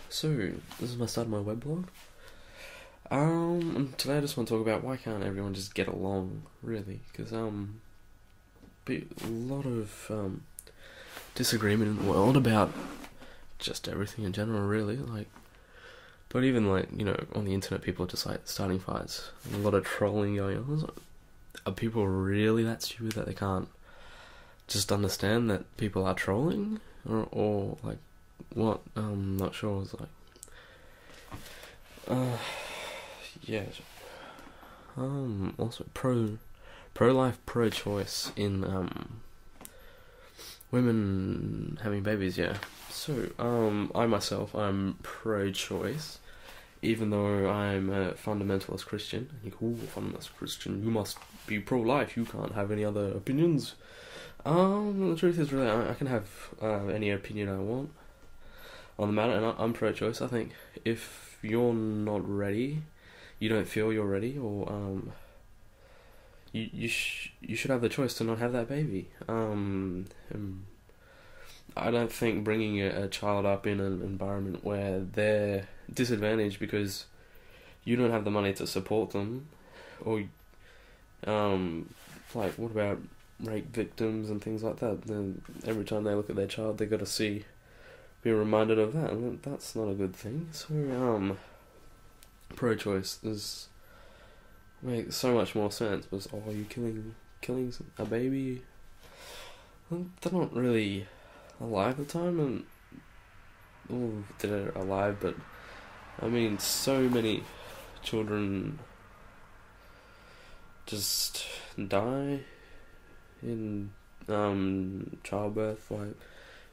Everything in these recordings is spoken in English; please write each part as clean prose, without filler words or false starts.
So, this is my start of my weblog. Today I just want to talk about why can't everyone just get along, really? Because, be a lot of, disagreement in the world about just everything in general, really. But even, on the internet, people are just, starting fights. A lot of trolling going on. It's like, are people really that stupid that they can't just understand that people are trolling? Or what? I'm not sure. It's yeah. Also pro-life, pro-choice in women having babies. Yeah. So I myself, I'm pro-choice, even though I'm a fundamentalist Christian. And you go, fundamentalist Christian, you must be pro-life. You can't have any other opinions. The truth is, really, I can have any opinion I want on the matter, and I'm pro-choice. I think if you're not ready, you don't feel you're ready, or you should have the choice to not have that baby. I don't think bringing a child up in an environment where they're disadvantaged because you don't have the money to support them, or what about rape victims and things like that? Then every time they look at their child, they got to be reminded of that, and that's not a good thing. So pro-choice makes so much more sense. Because are you killing a baby? Well, they're not really alive at the time, and they're alive, but I mean, so many children just die in childbirth,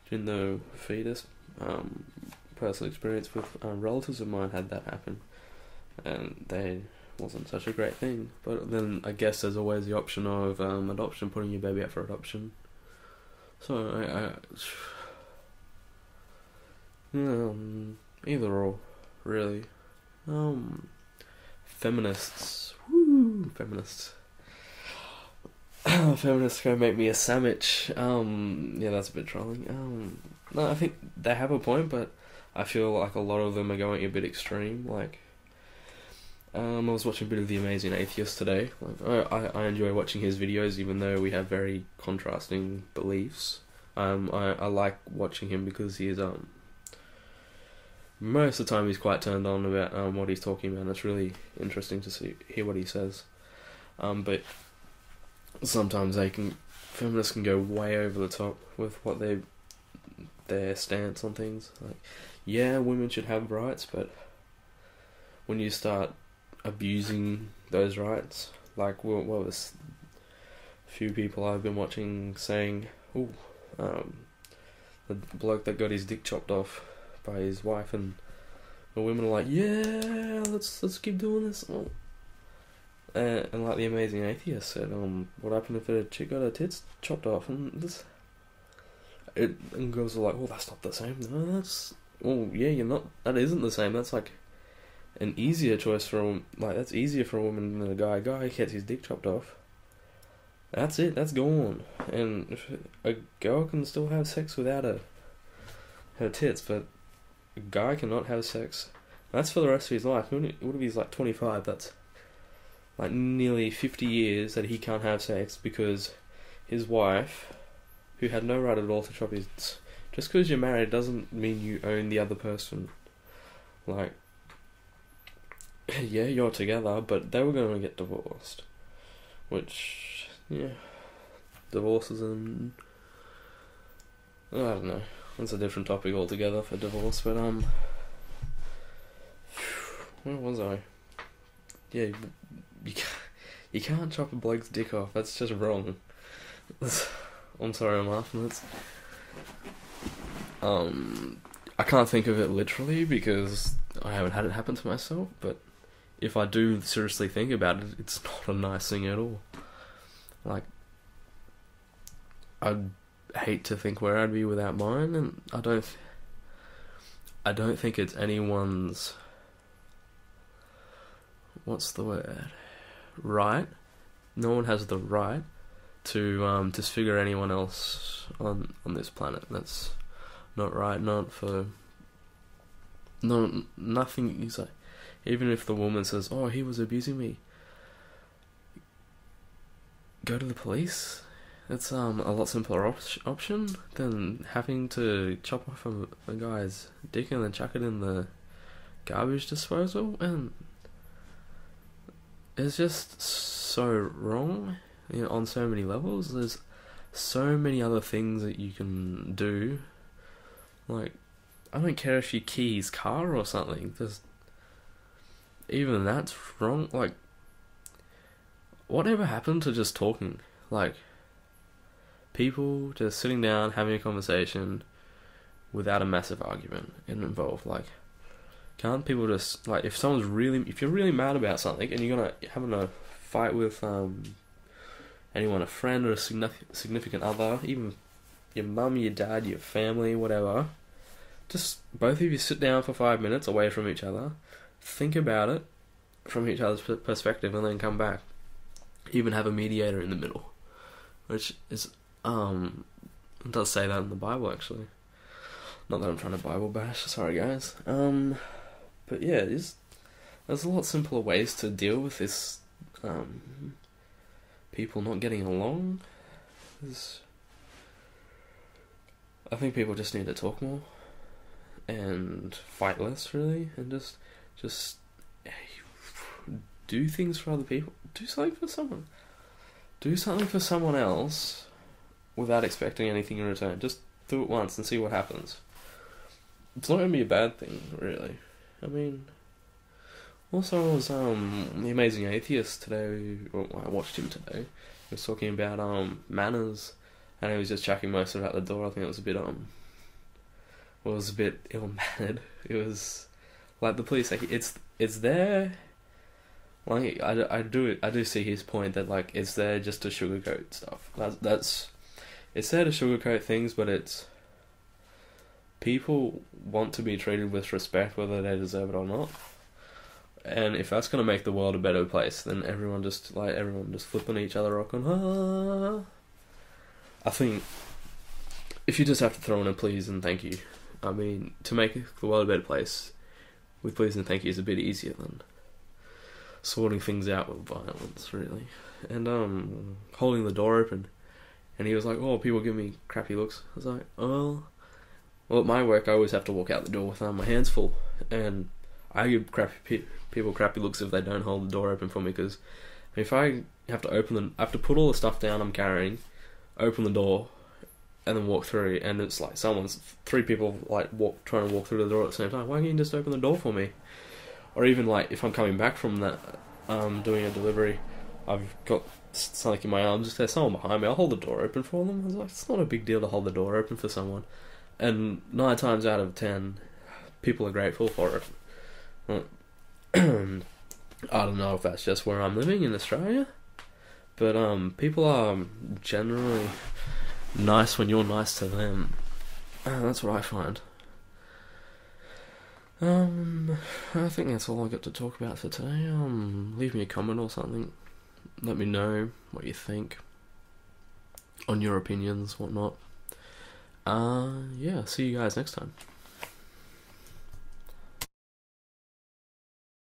in the fetus. Personal experience with relatives of mine had that happen, and they wasn't such a great thing. But then I guess there's always the option of adoption, putting your baby up for adoption. So either or, really. Feminists, woo, feminists. Feminists gonna make me a sandwich. Yeah, that's a bit trolling. No, I think they have a point, but I feel like a lot of them are going a bit extreme. I was watching a bit of The Amazing Atheist today. I enjoy watching his videos, even though we have very contrasting beliefs. I like watching him because he's most of the time he's quite turned on about what he's talking about, and it's really interesting to hear what he says. But sometimes feminists can go way over the top with what their stance on things. Yeah, women should have rights, but when you start abusing those rights, what was a few people I've been watching saying, the bloke that got his dick chopped off by his wife, and the women are like, yeah, let's keep doing this. And like The Amazing Atheist said, what happened if a chick got her tits chopped off? And girls are like, that's not the same. No, you're not. That isn't the same. That's an easier choice for a woman. That's easier for a woman than a guy. A guy gets his dick chopped off. That's it. That's gone. And if a girl can still have sex without her tits, but a guy cannot have sex. That's for the rest of his life. What if he's 25? That's nearly 50 years that he can't have sex because his wife, who had no right at all to chop his... Just because you're married doesn't mean you own the other person. Yeah, you're together, but they were going to get divorced. Which, yeah, divorces and... I don't know. That's a different topic altogether for divorce, but, where was I? Yeah, you can't chop a bloke's dick off. That's just wrong. I'm sorry I'm laughing. I can't think of it literally because I haven't had it happen to myself, but if I do seriously think about it, it's not a nice thing at all. I'd hate to think where I'd be without mine, and I don't think it's anyone's... What's the word? Right? No one has the right to disfigure anyone else on this planet. That's not right, not for no, nothing. He's like, even if the woman says, "Oh, he was abusing me," go to the police. It's a lot simpler option than having to chop off a guy's dick and then chuck it in the garbage disposal, and it's just so wrong, on so many levels. There's so many other things that you can do. Like, I don't care if you key his car or something. Even that's wrong. Like, whatever happened to just talking? Like, people just sitting down, having a conversation without a massive argument involved. Like, can't people just, like, if you're really mad about something and you're having a fight with anyone, a friend or a significant other, even your mum, your dad, your family, whatever, just both of you sit down for 5 minutes away from each other, think about it from each other's perspective, and then come back. Even have a mediator in the middle, which is it does say that in the Bible, actually. Not that I'm trying to Bible bash, sorry guys. But yeah, there's a lot simpler ways to deal with this. People not getting along. I think people just need to talk more and fight less, really, and just do things for other people. Do something for someone. Do something for someone else without expecting anything in return. Just do it once and see what happens. It's not going to be a bad thing, really. I mean, also I was The Amazing Atheist today. Well, I watched him today. He was talking about manners, and he was just chucking most of it out the door. I think it was a bit ill-mannered. It was like the police. Like, it's there. Like, I do see his point that, like, it's there just to sugarcoat stuff. It's there to sugarcoat things, but it's, people want to be treated with respect whether they deserve it or not. And if that's gonna make the world a better place, then everyone just flipping each other off and I think if you just have to throw in a please and thank you, I mean, to make the world a better place with please and thank you is a bit easier than sorting things out with violence, really. And holding the door open, and he was like, "Oh, people give me crappy looks." I was like, "Oh, well, at my work I always have to walk out the door with my hands full, and I give people crappy looks if they don't hold the door open for me, because if I have to I have to put all the stuff down I'm carrying, open the door, and then walk through, and it's like three people like trying to walk through the door at the same time. Why can't you just open the door for me?" Or even, like, if I'm coming back from that, doing a delivery, I've got something in my arms, if there's someone behind me, I'll hold the door open for them. I was like, it's not a big deal to hold the door open for someone. And 9 times out of 10, people are grateful for it. I don't know if that's just where I'm living in Australia, but people are generally nice when you're nice to them. That's what I find. I think that's all I got to talk about for today. Leave me a comment or something. Let me know what you think on your opinions, whatnot. Yeah, see you guys next time.